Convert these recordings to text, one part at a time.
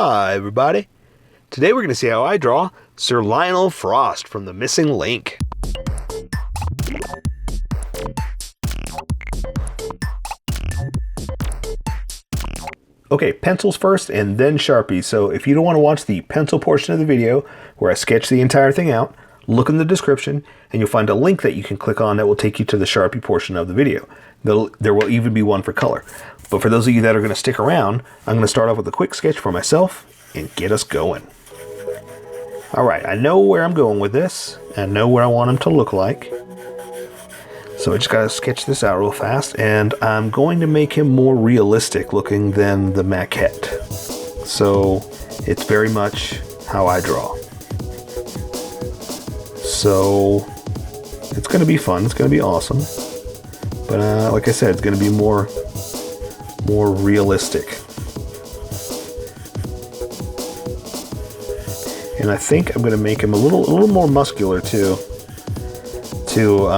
Hi everybody! Today we're going to see how I draw Sir Lionel Frost from The Missing Link. Okay, pencils first and then Sharpies. So if you don't want to watch the pencil portion of the video where I sketch the entire thing out, look in the description and you'll find a link that you can click on that will take you to the Sharpie portion of the video. There will even be one for color. But for those of you that are going to stick around, I'm going to start off with a quick sketch for myself and get us going. Alright, I know where I'm going with this. I know what I want him to look like. So I just got to sketch this out real fast, and I'm going to make him more realistic looking than the maquette. So it's very much how I draw. So it's going to be fun. It's going to be awesome. But like I said, it's going to be more realistic. And I think I'm going to make him a little more muscular too, to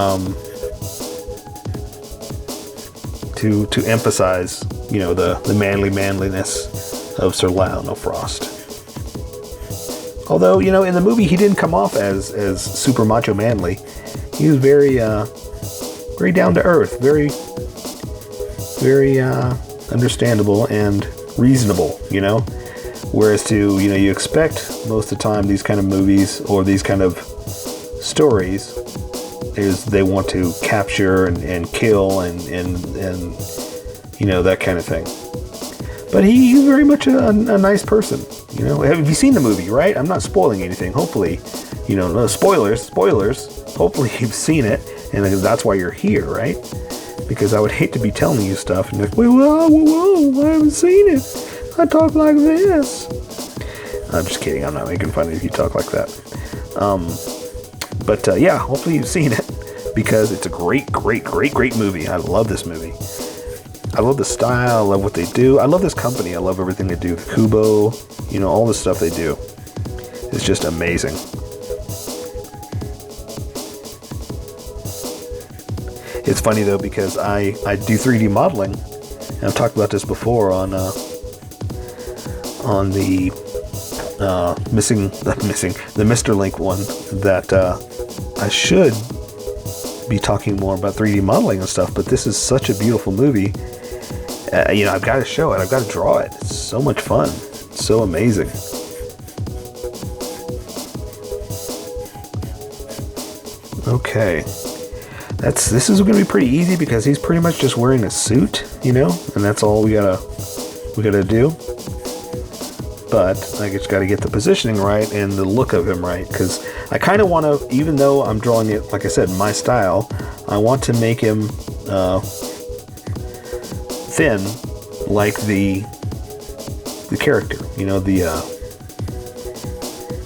emphasize, you know, the manliness of Sir Lionel Frost. Although, you know, in the movie he didn't come off as super macho manly. He was very down to earth, very understandable and reasonable, you know. Whereas you expect most of the time these kind of movies or these kind of stories is they want to capture and kill and you know, that kind of thing. But he's very much a nice person, you know. Have you seen the movie, right? I'm not spoiling anything. Hopefully, you know, no spoilers. Hopefully you've seen it, and that's why you're here, right? Because I would hate to be telling you stuff and you're like, whoa, I haven't seen it. I talk like this. I'm just kidding. I'm not making fun of you if you talk like that. But yeah, hopefully you've seen it because it's a great movie. I love this movie. I love the style. I love what they do. I love this company. I love everything they do. Kubo, you know, all the stuff they do. It's just amazing. It's funny though because I do 3D modeling, and I've talked about this before on the Mr. Link one, that I should be talking more about 3D modeling and stuff, but this is such a beautiful movie. You know, I've got to show it. I've got to draw it. It's so much fun. It's so amazing. Okay. This is going to be pretty easy because he's pretty much just wearing a suit, you know, and that's all we gotta do. But I just got to get the positioning right and the look of him right, because I kind of want to, even though I'm drawing it, like I said, my style, I want to make him thin, like the character, you know, the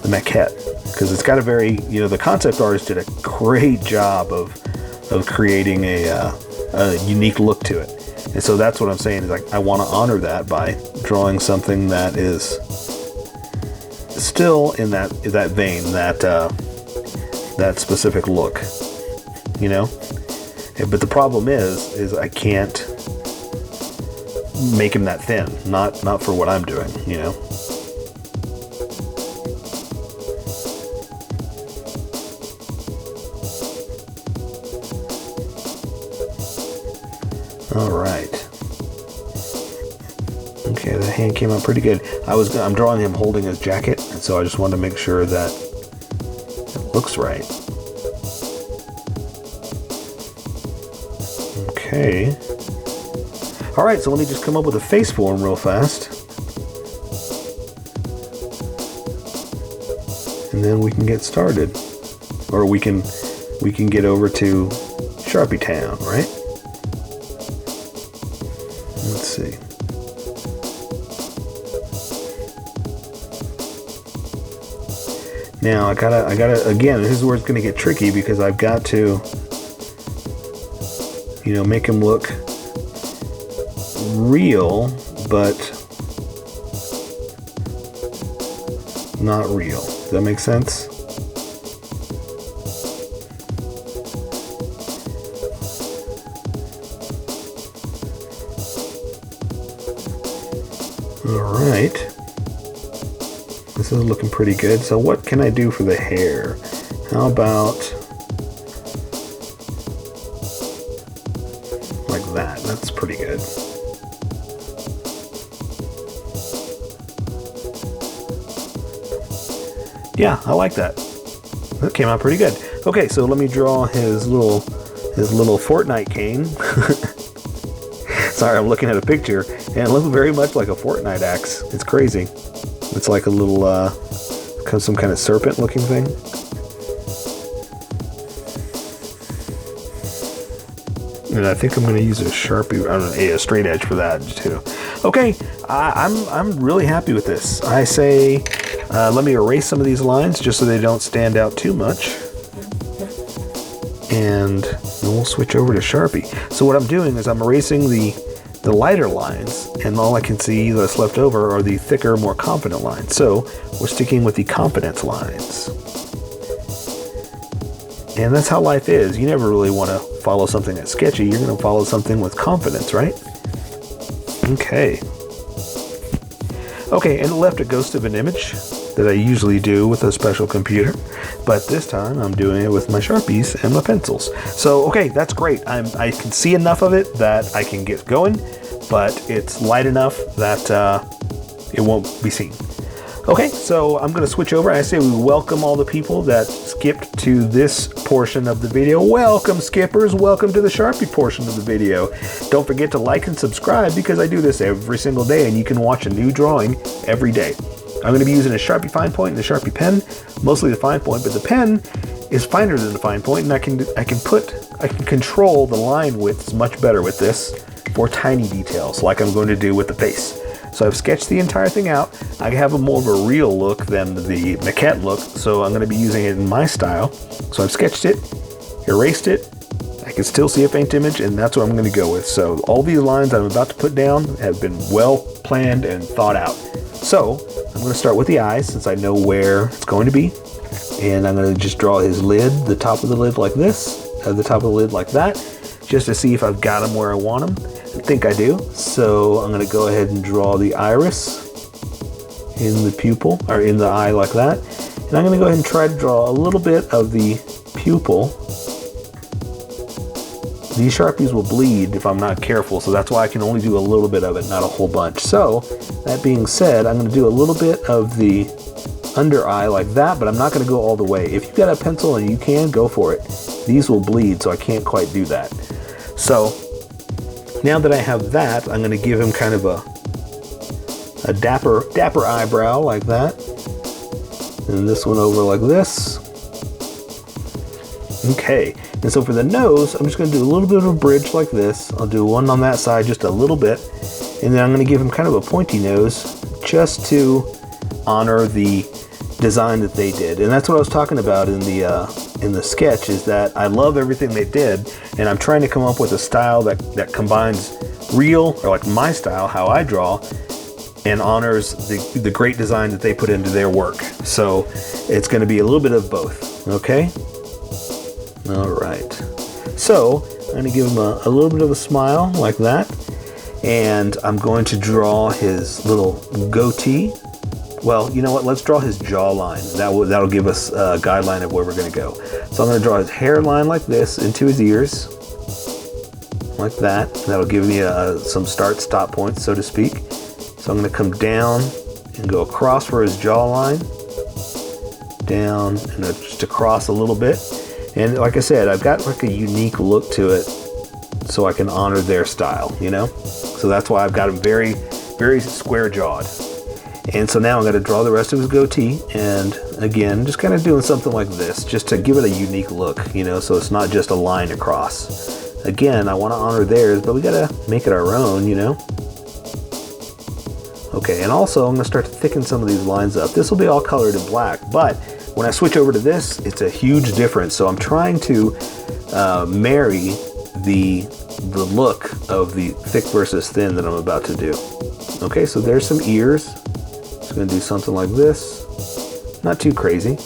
maquette, because it's got a very, you know, the concept artist did a great job of creating a unique look to it. And so that's what I'm saying, is like I want to honor that by drawing something that is still in that vein, that specific look, you know. But the problem is I can't make him that thin, not for what I'm doing, you know. All right. Okay, the hand came out pretty good. I'm drawing him holding his jacket, and so I just wanted to make sure that it looks right. Okay. All right, so let me just come up with a face for him real fast, and then we can get started, or we can get over to Sharpie Town, right? Let's see. Now I gotta again, this is where it's gonna get tricky, because I've got to, you know, make him look real, but not real. Does that make sense? All right. This is looking pretty good. So what can I do for the hair? How about like that? That's pretty good. Yeah, I like that. That came out pretty good. Okay, so let me draw his little Fortnite cane. Sorry, I'm looking at a picture, and it looks very much like a Fortnite axe. It's crazy. It's like a little, some kind of serpent-looking thing. And I think I'm going to use a Sharpie, I don't know, a straight edge for that too. Okay, I'm really happy with this. I say, let me erase some of these lines just so they don't stand out too much. And then we'll switch over to Sharpie. So what I'm doing is I'm erasing the lighter lines, and all I can see that's left over are the thicker, more confident lines. So we're sticking with the confidence lines. And that's how life is. You never really want to follow something that's sketchy. You're going to follow something with confidence, right? Okay. Okay, and it left a ghost of an image that I usually do with a special computer, but this time I'm doing it with my Sharpies and my pencils. So, okay, that's great. I can see enough of it that I can get going, but it's light enough that it won't be seen. Okay, so I'm going to switch over. I say we welcome all the people that skipped to this portion of the video. Welcome, skippers. Welcome to the Sharpie portion of the video. Don't forget to like and subscribe because I do this every single day, and you can watch a new drawing every day. I'm going to be using a Sharpie fine point and a Sharpie pen, mostly the fine point, but the pen is finer than the fine point, and I can control the line widths much better with this for tiny details, like I'm going to do with the face. So I've sketched the entire thing out. I have a more of a real look than the maquette look, so I'm going to be using it in my style. So I've sketched it, erased it. I can still see a faint image, and that's what I'm going to go with. So all these lines I'm about to put down have been well planned and thought out. So I'm going to start with the eyes, since I know where it's going to be. And I'm going to just draw his lid, the top of the lid like this, the top of the lid like that, just to see if I've got him where I want him. I think I do. So I'm going to go ahead and draw the iris in the pupil, or in the eye like that. And I'm going to go ahead and try to draw a little bit of the pupil. These Sharpies will bleed if I'm not careful, so that's why I can only do a little bit of it, not a whole bunch. So, that being said, I'm going to do a little bit of the under eye like that, but I'm not going to go all the way. If you've got a pencil and you can, go for it. These will bleed, so I can't quite do that. So, now that I have that, I'm going to give him kind of a dapper eyebrow like that. And this one over like this. Okay. And so for the nose, I'm just going to do a little bit of a bridge like this. I'll do one on that side just a little bit. And then I'm going to give him kind of a pointy nose just to honor the design that they did. And that's what I was talking about in the sketch, is that I love everything they did, and I'm trying to come up with a style that combines real, or like my style, how I draw, and honors the great design that they put into their work. So it's going to be a little bit of both. Okay? All right. So I'm going to give him a little bit of a smile like that, and I'm going to draw his little goatee. Well, you know what? Let's draw his jawline. That'll give us a guideline of where we're going to go. So I'm going to draw his hairline like this into his ears, like that. That'll give me some start-stop points, so to speak. So I'm going to come down and go across for his jawline, down and just across a little bit. And like I said, I've got like a unique look to it, so I can honor their style, you know? So that's why I've got him very, very square-jawed. And so now I'm going to draw the rest of his goatee, and again, just kind of doing something like this, just to give it a unique look, you know, so it's not just a line across. Again, I want to honor theirs, but we got to make it our own, you know. Okay, and also I'm going to start to thicken some of these lines up. This will be all colored in black, but when I switch over to this, it's a huge difference. So I'm trying to marry the look of the thick versus thin that I'm about to do. Okay, so there's some ears. Just going to do something like this. Not too crazy.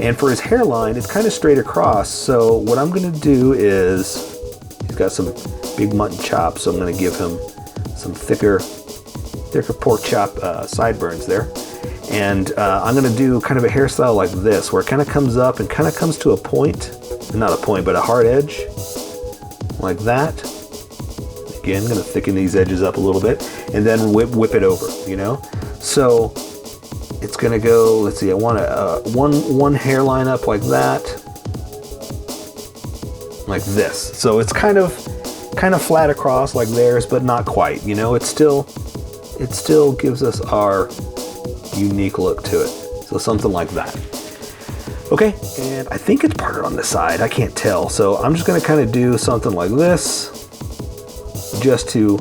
And for his hairline, it's kind of straight across. So what I'm going to do is, he's got some big mutton chops, so I'm going to give him some thicker pork chop sideburns there. And I'm going to do kind of a hairstyle like this, where it kind of comes up and kind of comes to a point, not a point, but a hard edge, like that. Again, I'm going to thicken these edges up a little bit, and then whip it over, you know? So it's going to go, let's see, I want one hairline up like that, like this. So it's kind of flat across like theirs, but not quite, you know? It still gives us our unique look to it. So something like that. Okay, and I think it's parted on this side. I can't tell. So I'm just gonna kind of do something like this, just to,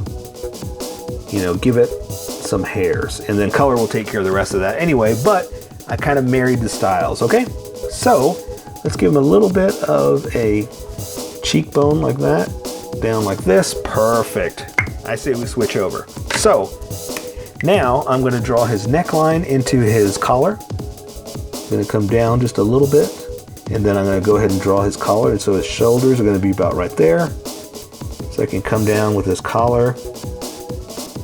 you know, give it some hairs. And then color will take care of the rest of that anyway, but I kind of married the styles, okay? So let's give them a little bit of a cheekbone like that, down like this. Perfect. I say we switch over. So now I'm going to draw his neckline into his collar. I'm going to come down just a little bit, and then I'm going to go ahead and draw his collar. And so his shoulders are going to be about right there. So I can come down with his collar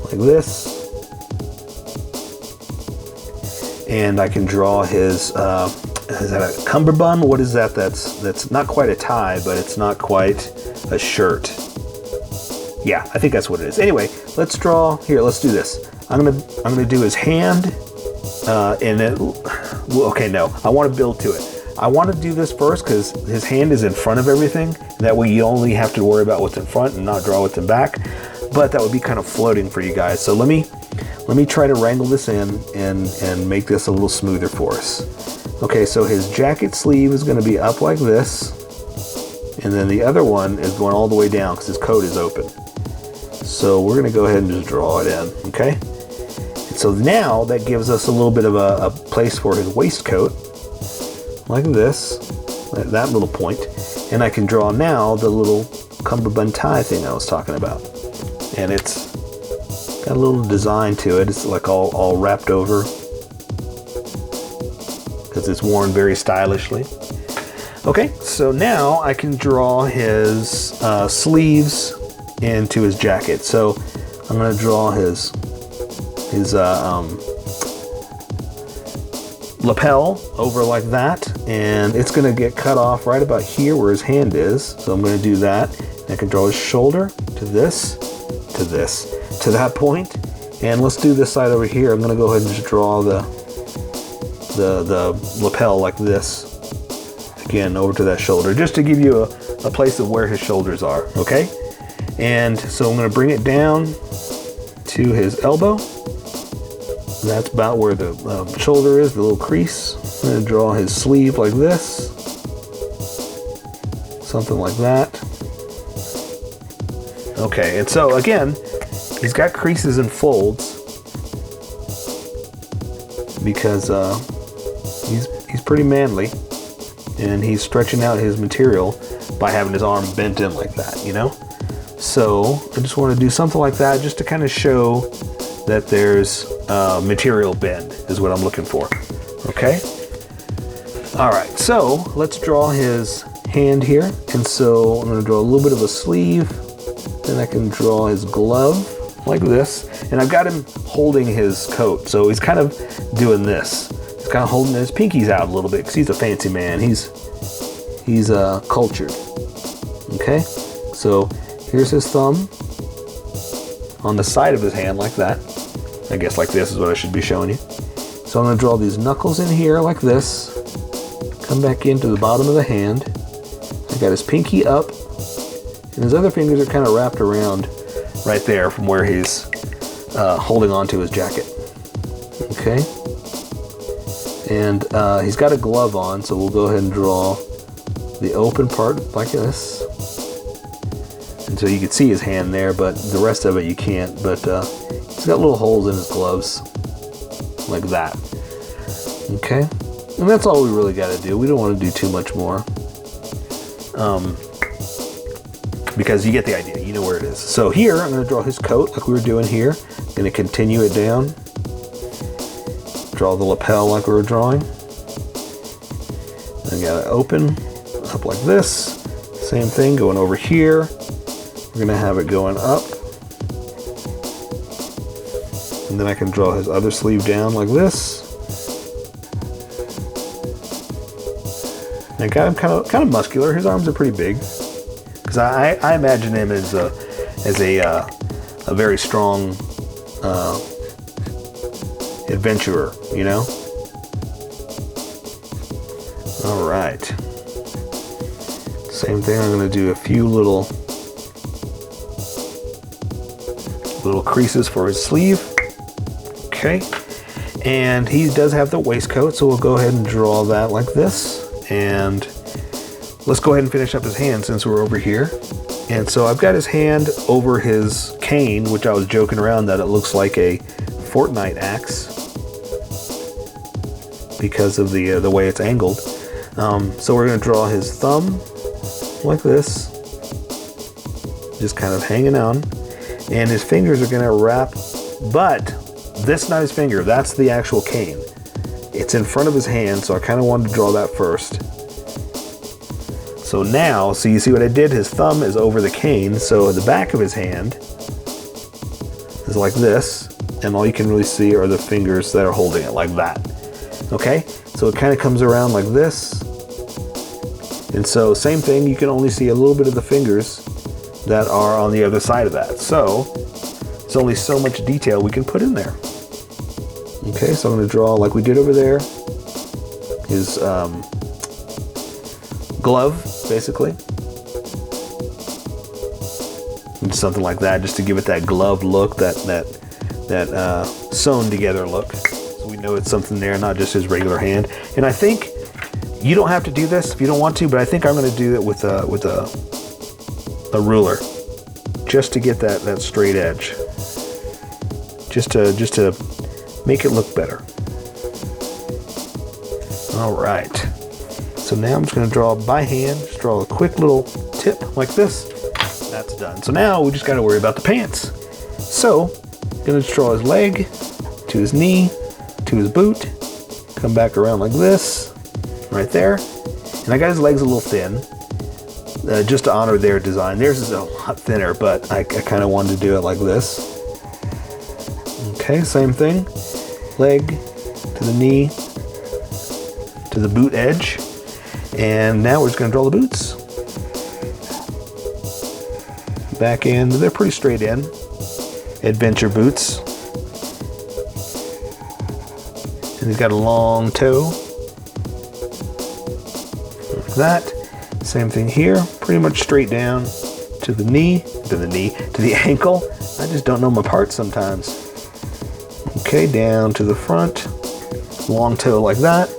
like this. And I can draw his, is that a cummerbund? What is that? That's not quite a tie, but it's not quite a shirt. Yeah, I think that's what it is. Anyway, let's draw, here, let's do this. I'm gonna do his hand, and it, okay, no, I want to build to it. I want to do this first because his hand is in front of everything. That way you only have to worry about what's in front and not draw what's in back. But that would be kind of floating for you guys. So let me try to wrangle this in and make this a little smoother for us. Okay, so his jacket sleeve is going to be up like this, and then the other one is going all the way down because his coat is open. So we're going to go ahead and just draw it in, okay? And so now that gives us a little bit of a place for his waistcoat, like this, that little point. And I can draw now the little cummerbund tie thing I was talking about. And it's got a little design to it. It's like all wrapped over because it's worn very stylishly. Okay, so now I can draw his sleeves into his jacket. So I'm going to draw his lapel over like that, and it's going to get cut off right about here where his hand is. So I'm going to do that. And I can draw his shoulder to this, to that point. And let's do this side over here. I'm going to go ahead and just draw the lapel like this, again over to that shoulder, just to give you a place of where his shoulders are. Okay, and so I'm going to bring it down to his elbow. That's about where the shoulder is, the little crease. I'm going to draw his sleeve like this, something like that. Okay, and so again, he's got creases and folds because he's pretty manly, and he's stretching out his material by having his arm bent in like that, you know? So I just want to do something like that just to kind of show that there's material bend is what I'm looking for. Okay? All right, so let's draw his hand here. And so I'm going to draw a little bit of a sleeve. Then I can draw his glove like this. And I've got him holding his coat. So he's kind of doing this. He's kind of holding his pinkies out a little bit because he's a fancy man. He's cultured. Okay? So here's his thumb on the side of his hand like that. I guess like this is what I should be showing you. So I'm going to draw these knuckles in here like this. Come back into the bottom of the hand. I got his pinky up, and his other fingers are kind of wrapped around right there from where he's holding onto his jacket. Okay. And he's got a glove on, so we'll go ahead and draw the open part like this. And so you can see his hand there, but the rest of it you can't. But he's got little holes in his gloves like that. Okay, and that's all we really got to do. We don't want to do too much more because you get the idea. You know where it is. So here I'm going to draw his coat like we were doing here. I'm going to continue it down. Draw the lapel like we were drawing. I got to open up like this. Same thing going over here. We're going to have it going up. And then I can draw his other sleeve down like this. I got him kind of muscular. His arms are pretty big, because I imagine him as a very strong adventurer, you know. All right. Same thing. I'm going to do a few little creases for his sleeve. Okay. And he does have the waistcoat, so we'll go ahead and draw that like this. And let's go ahead and finish up his hand since we're over here. And so I've got his hand over his cane, which I was joking around that it looks like a Fortnite axe because of the way it's angled. So we're going to draw his thumb like this, just kind of hanging on. And his fingers are going to wrap, but this is not his finger, that's the actual cane. It's in front of his hand, so I kind of wanted to draw that first. So now, so you see what I did? His thumb is over the cane, so the back of his hand is like this, and all you can really see are the fingers that are holding it like that. Okay? So it kind of comes around like this. And so same thing, you can only see a little bit of the fingers that are on the other side of that. So it's only so much detail we can put in there. Okay, so I'm going to draw like we did over there, his glove, basically. And something like that, just to give it that glove look, that sewn together look. So we know it's something there, not just his regular hand. And I think you don't have to do this if you don't want to, but I think I'm going to do it with a ruler, just to get that straight edge, just to make it look better. All right. So now I'm just going to draw by hand, just draw a quick little tip like this. That's done. So now we just got to worry about the pants. So I'm going to draw his leg to his knee to his boot, come back around like this, right there. And I got his legs a little thin, just to honor their design. Theirs is a lot thinner, but I kind of wanted to do it like this. Okay, same thing. Leg to the knee to the boot edge. And now we're just going to draw the boots. Back in, they're pretty straight in. Adventure boots. And he's got a long toe. Like that. Same thing here. Pretty much straight down to the knee, to the ankle. I just don't know my parts sometimes. Okay, down to the front. Long toe like that.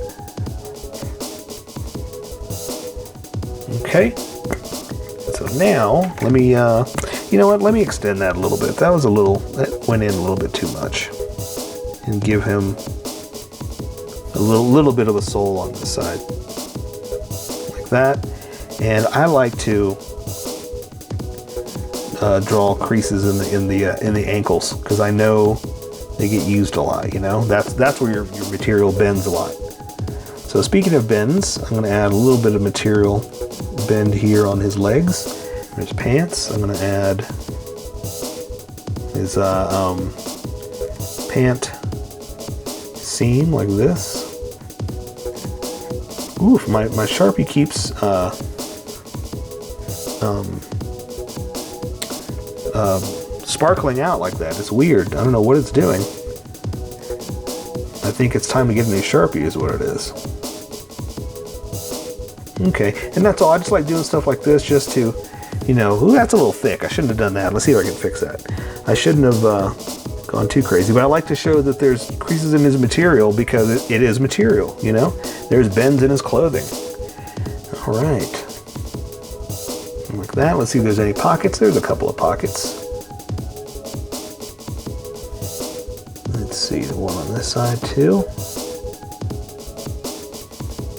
Okay, so now let me, you know what? Let me extend that a little bit. That went in a little bit too much, and give him a little bit of a sole on this side, like that. And I like to draw creases in the ankles, because I know they get used a lot. You know, that's where your material bends a lot. So speaking of bends, I'm going to add a little bit of material bend here on his legs and his pants. I'm going to add his pant seam like this. Oof, my Sharpie keeps sparkling out like that. It's weird. I don't know what it's doing. I think it's time to get a new Sharpie is what it is. Okay, and that's all. I just like doing stuff like this just to, you know, ooh, that's a little thick. I shouldn't have done that. Let's see if I can fix that. I shouldn't have gone too crazy, but I like to show that there's creases in his material because it is material, you know? There's bends in his clothing. All right. Like that. Let's see if there's any pockets. There's a couple of pockets. Let's see, the one on this side too.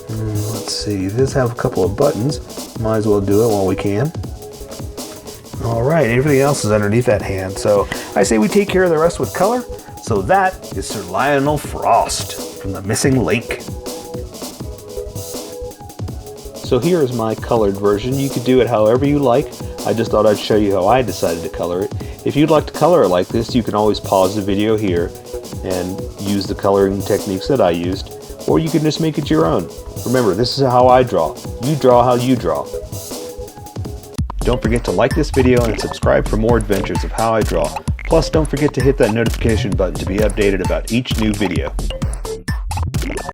Let's see, this have a couple of buttons. Might as well do it while we can. All right, everything else is underneath that hand. So I say we take care of the rest with color. So that is Sir Lionel Frost from The Missing Link. So here is my colored version. You could do it however you like. I just thought I'd show you how I decided to color it. If you'd like to color it like this, you can always pause the video here and use the coloring techniques that I used. or you can just make it your own. Remember, this is how I draw. You draw how you draw. Don't forget to like this video and subscribe for more adventures of how I draw. Plus, don't forget to hit that notification button to be updated about each new video.